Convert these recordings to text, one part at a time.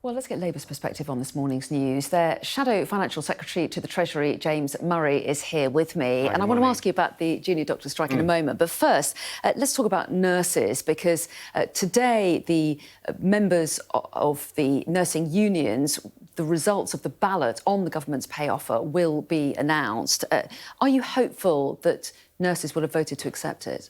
Well, let's get Labour's perspective on this morning's news. Their Shadow Financial Secretary to the Treasury, James Murray, is here with me. Hi, and I want to ask you about the junior doctor strike in a moment. But first, let's talk about nurses, because today the members of the nursing unions, the results of the ballot on the government's pay offer will be announced. Are you hopeful that nurses will have voted to accept it?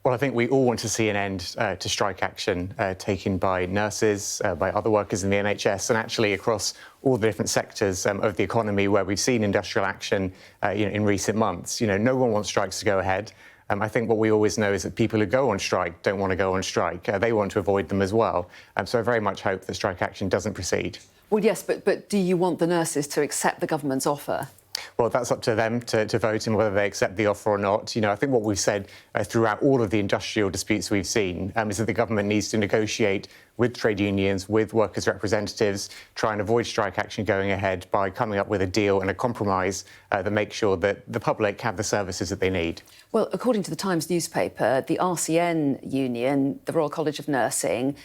Well, I think we all want to see an end to strike action taken by nurses, by other workers in the NHS, and actually across all the different sectors of the economy where we've seen industrial action in recent months. No one wants strikes to go ahead. I think what we always know is that people who go on strike don't want to go on strike. They want to avoid them as well. So I very much hope that strike action doesn't proceed. Well, yes, but do you want the nurses to accept the government's offer? Well, that's up to them to vote in whether they accept the offer or not. I think what we've said throughout all of the industrial disputes we've seen is that the government needs to negotiate with trade unions, with workers' representatives, try and avoid strike action going ahead by coming up with a deal and a compromise that makes sure that the public have the services that they need. Well, according to the Times newspaper, the RCN union, the Royal College of Nursing,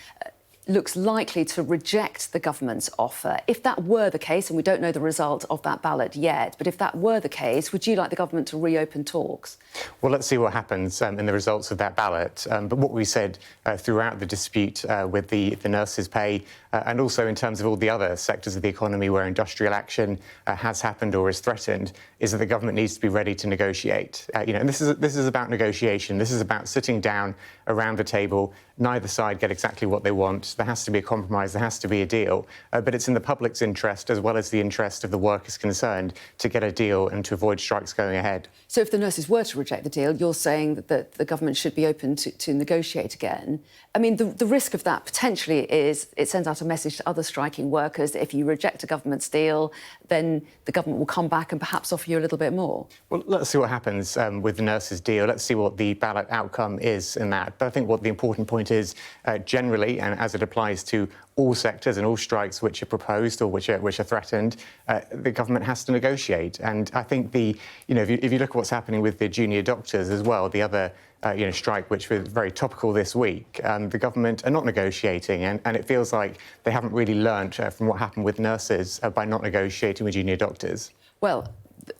looks likely to reject the government's offer. If that were the case, and we don't know the result of that ballot yet, but if that were the case, would you like the government to reopen talks? Well, let's see what happens in the results of that ballot. But what we said throughout the dispute with the nurses' pay, and also in terms of all the other sectors of the economy where industrial action has happened or is threatened, is that the government needs to be ready to negotiate. And this is about negotiation. This is about sitting down around the table. Neither side get exactly what they want. There has to be a compromise. There has to be a deal. But it's in the public's interest, as well as the interest of the workers concerned, to get a deal and to avoid strikes going ahead. So if the nurses were to reject the deal, you're saying that the government should be open to negotiate again. I mean, the risk of that potentially is it sends out a message to other striking workers that if you reject a government's deal, then the government will come back and perhaps offer you a little bit more. Well, let's see what happens with the nurses' deal. Let's see what the ballot outcome is in that. But I think what the important point is, generally, and as it applies to all sectors and all strikes which are proposed or which are threatened, the government has to negotiate. And I think if you look at what's happening with the junior doctors as well, the other strike, which was very topical this week, the government are not negotiating, and it feels like they haven't really learnt from what happened with nurses by not negotiating with junior doctors. Well,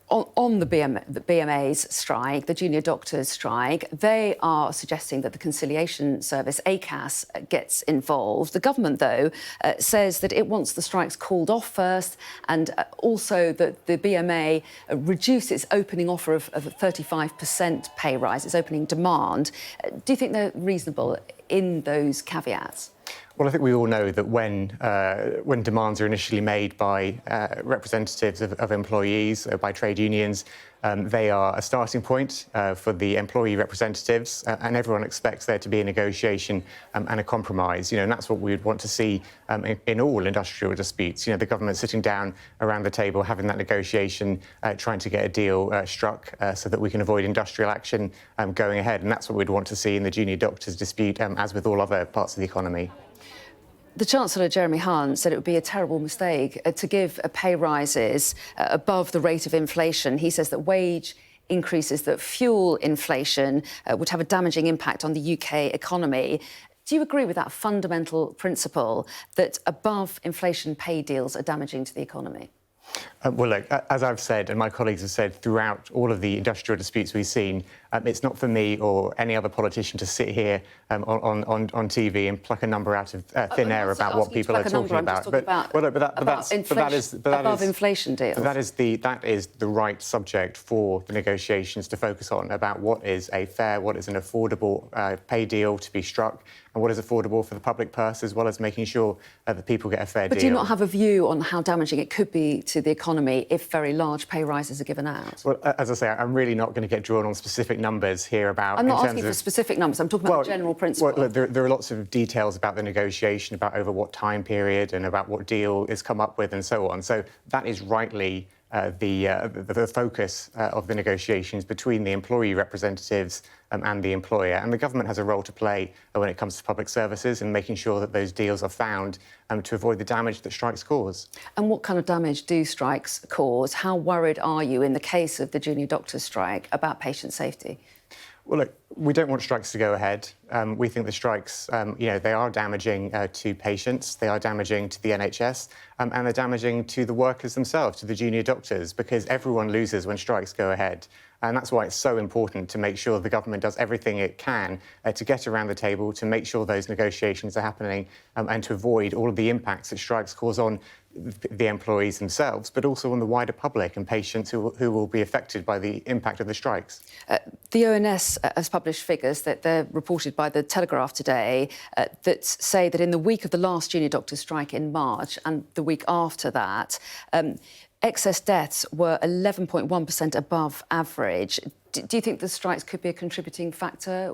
on the BMA's strike, the junior doctors' strike, they are suggesting that the Conciliation Service, ACAS, gets involved. The government, though, says that it wants the strikes called off first, and also that the BMA reduce its opening offer of a 35% pay rise, its opening demand. Do you think they're reasonable in those caveats? Well, I think we all know that when demands are initially made by representatives of employees, by trade unions, they are a starting point for the employee representatives, and everyone expects there to be a negotiation and a compromise. And that's what we would want to see in all industrial disputes. The government sitting down around the table, having that negotiation, trying to get a deal struck so that we can avoid industrial action going ahead. And that's what we'd want to see in the junior doctors' dispute, as with all other parts of the economy. The Chancellor, Jeremy Hunt, said it would be a terrible mistake to give pay rises above the rate of inflation. He says that wage increases that fuel inflation would have a damaging impact on the UK economy. Do you agree with that fundamental principle that above inflation pay deals are damaging to the economy? Well, look, as I've said, and my colleagues have said throughout all of the industrial disputes we've seen, it's not for me or any other politician to sit here on TV and pluck a number out of thin air about what people are talking about. Above inflation deals. But that is the right subject for the negotiations to focus on, about what is a fair, what is an affordable pay deal to be struck, and what is affordable for the public purse, as well as making sure that people get a fair deal. But do you not have a view on how damaging it could be to the economy if very large pay rises are given out? Well, as I say, I'm really not going to get drawn on specific numbers here about... I'm not asking for specific numbers, I'm talking about the general principle. Well, there are lots of details about the negotiation, about over what time period and about what deal is come up with and so on. So that is rightly the focus of the negotiations between the employee representatives and the employer. And the government has a role to play when it comes to public services and making sure that those deals are found to avoid the damage that strikes cause. And what kind of damage do strikes cause? How worried are you in the case of the junior doctors' strike about patient safety? Well, look, we don't want strikes to go ahead. we think the strikes, they are damaging to patients, they are damaging to the NHS, and they're damaging to the workers themselves, to the junior doctors, because everyone loses when strikes go ahead. And that's why it's so important to make sure the government does everything it can to get around the table, to make sure those negotiations are happening, and to avoid all of the impacts that strikes cause on the employees themselves, but also on the wider public and patients who will be affected by the impact of the strikes. The ONS has published figures that they're reported by the Telegraph today that say that in the week of the last junior doctors' strike in March and the week after that, excess deaths were 11.1% above average. Do you think the strikes could be a contributing factor?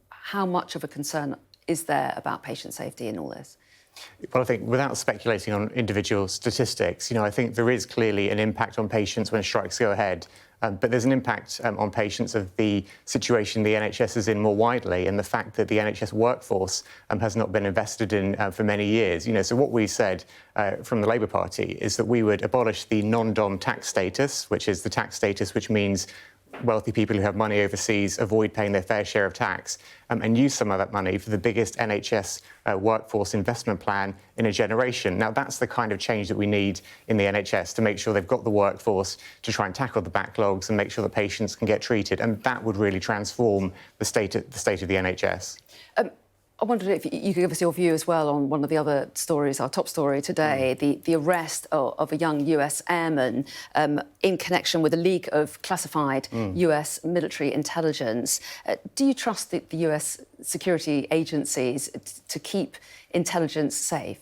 How much of a concern is there about patient safety in all this? Well, I think without speculating on individual statistics, I think there is clearly an impact on patients when strikes go ahead. But there's an impact on patients of the situation the NHS is in more widely, and the fact that the NHS workforce has not been invested in for many years. So what we said from the Labour Party is that we would abolish the non-dom tax status, which is the tax status which means wealthy people who have money overseas avoid paying their fair share of tax, and use some of that money for the biggest NHS workforce investment plan in a generation. Now, that's the kind of change that we need in the NHS to make sure they've got the workforce to try and tackle the backlogs and make sure that patients can get treated, and that would really transform the state of the NHS. I wondered if you could give us your view as well on one of the other stories, our top story today, the arrest of a young US airman in connection with a leak of classified US military intelligence. Do you trust the US security agencies to keep intelligence safe?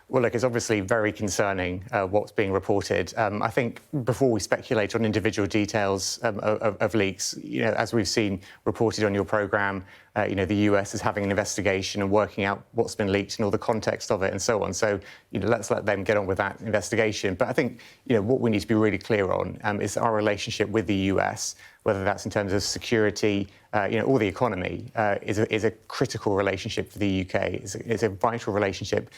Well, look, it's obviously very concerning what's being reported. I think before we speculate on individual details of leaks, as we've seen reported on your programme, the US is having an investigation and working out what's been leaked and all the context of it and so on. So, let's let them get on with that investigation. But I think, what we need to be really clear on is our relationship with the US, whether that's in terms of security, or the economy, is a critical relationship for the UK. It's a vital relationship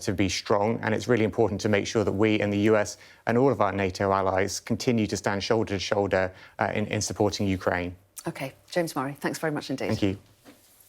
to be strong, and it's really important to make sure that we and the US and all of our NATO allies continue to stand shoulder to shoulder in supporting Ukraine. OK, James Murray, thanks very much indeed. Thank you.